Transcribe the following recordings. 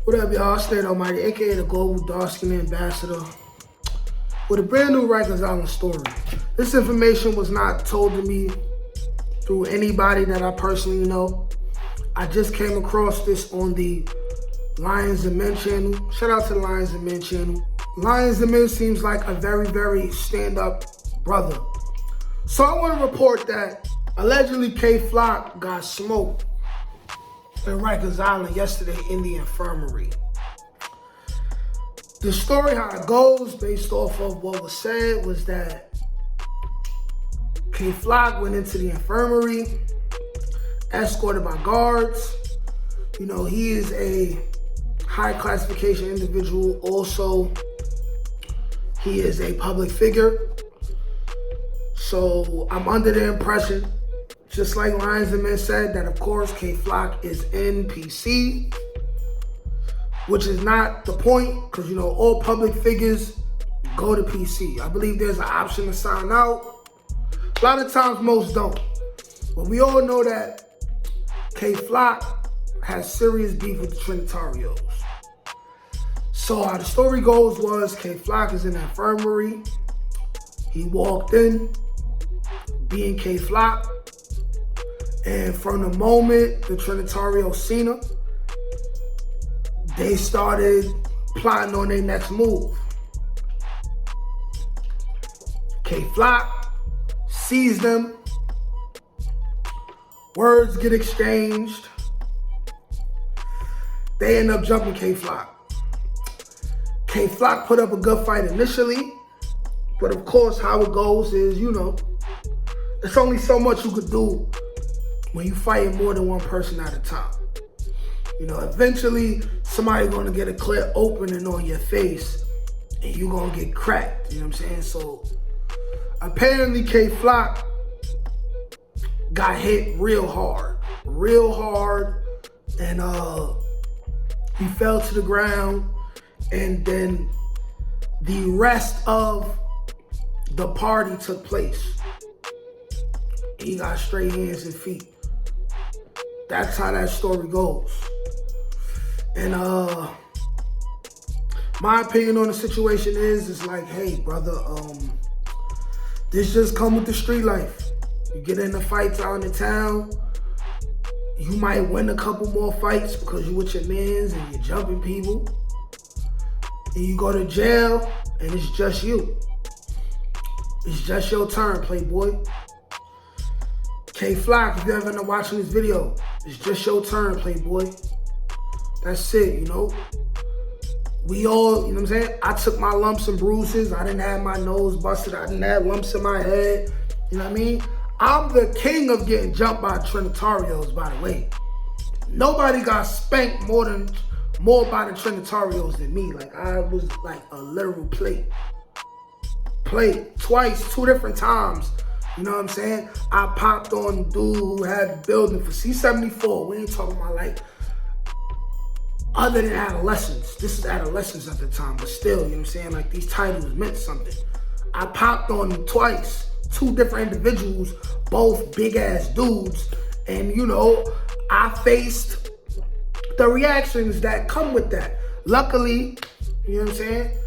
What up, y'all? State Almighty, aka the Global Dark-Skinned Ambassador, with a brand new Rikers Island story. This information was not told to me through anybody that I personally know. I just came across this on the Lions and Men channel. Shout out to the Lions and Men channel. Lions and Men seems like a very, very stand-up brother. So I want to report that allegedly K-Flock got smoked in Rikers Island yesterday in the Infirmary. The story, how it goes, based off of what was said, was that K-Flock went into the Infirmary, escorted by guards. You know, he is a high classification individual. Also, he is a public figure. So I'm under the impression, just like Lions and Men said, that of course K-Flock is in PC, which is not the point, because you know all public figures go to PC. I believe there's an option to sign out. A lot of times most don't. But we all know that K-Flock has serious beef with the Trinitarios. So how the story goes was K-Flock is in the infirmary. He walked in, being K-Flock. And from the moment the Trinitarios seen him, they started plotting on their next move. K-Flock sees them. Words get exchanged. They end up jumping K-Flock. K-Flock put up a good fight initially, but of course how it goes is, you know, there's only so much you could do when you fighting more than one person at a time. You know, eventually somebody's gonna get a clear opening on your face and you're gonna get cracked, you know what I'm saying? So apparently K-Flock got hit real hard, and he fell to the ground, and then the rest of the party took place. He got straight hands and feet. That's how that story goes. And my opinion on the situation is, it's like, hey brother, this just come with the street life. You get in the fights out in the town, you might win a couple more fights because you with your mans and you're jumping people. And you go to jail and it's just you. It's just your turn, playboy. K-Flock, if you ever end up watching this video, it's just your turn, playboy. That's it, you know. We all, you know what I'm saying? I took my lumps and bruises. I didn't have my nose busted. I didn't have lumps in my head. You know what I mean? I'm the king of getting jumped by Trinitarios, by the way. Nobody got spanked more by the Trinitarios than me. Like, I was like a literal plate. Played twice, 2 different times. You know what I'm saying? I popped on the dude who had the building for C-74. We ain't talking about like other than adolescents. This is adolescents at the time, but still, you know what I'm saying? Like, these titles meant something. I popped on them twice. 2 different individuals, both big ass dudes. And you know, I faced the reactions that come with that. Luckily, you know what I'm saying?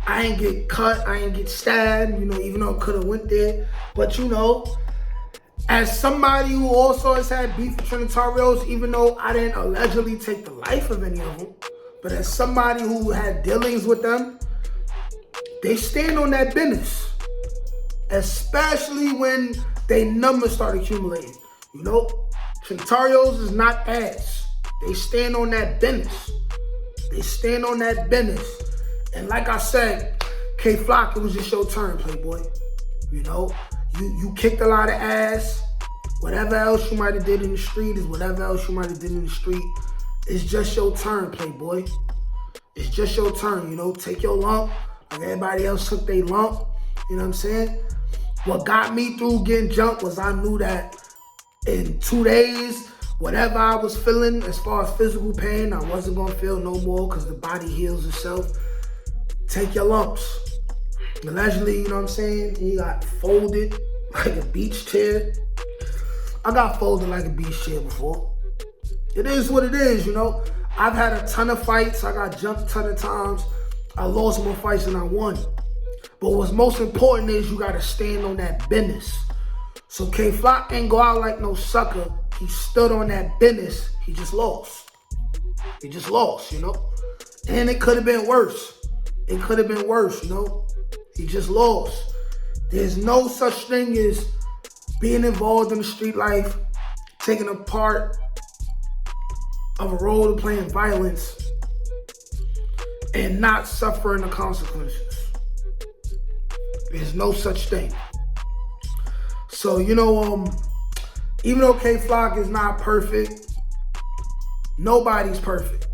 I ain't get cut, I ain't get stabbed, you know, even though I could have went there. But you know, as somebody who also has had beef with Trinitarios, even though I didn't allegedly take the life of any of them, but as somebody who had dealings with them, they stand on that business. Especially when they numbers start accumulating. You know, Trinitarios is not ass. They stand on that business. They stand on that business. And like I said, K-Flock, it was just your turn, playboy. You know, you kicked a lot of ass. Whatever else you might have did in the street is whatever else you might have did in the street. It's just your turn, playboy. It's just your turn, you know. Take your lump like everybody else took their lump. You know what I'm saying? What got me through getting jumped was I knew that in 2 days, whatever I was feeling as far as physical pain, I wasn't gonna feel no more because the body heals itself. Take your lumps. Allegedly, you know what I'm saying? He got folded like a beach chair. I got folded like a beach chair before. It is what it is, you know. I've had a ton of fights. I got jumped a ton of times. I lost more fights than I won. But what's most important is you got to stand on that business. So K-Flock ain't go out like no sucker. He stood on that business. He just lost. He just lost, you know? And it could have been worse. It could have been worse, you know? He just lost. There's no such thing as being involved in the street life, taking a part of a role of playing violence, and not suffering the consequences. There's no such thing. So, you know, even though K-Flock is not perfect, nobody's perfect,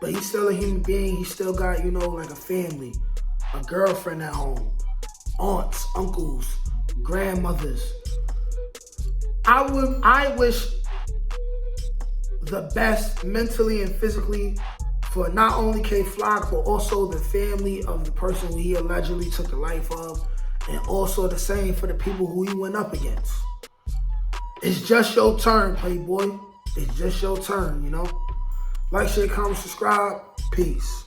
but he's still a human being. He still got, you know, like a family, a girlfriend at home, aunts, uncles, grandmothers. I wish the best mentally and physically for not only K-Flock, but also the family of the person who he allegedly took the life of, and also the same for the people who he went up against. It's just your turn, Playboy. It's just your turn, you know? Like, share, comment, subscribe. Peace.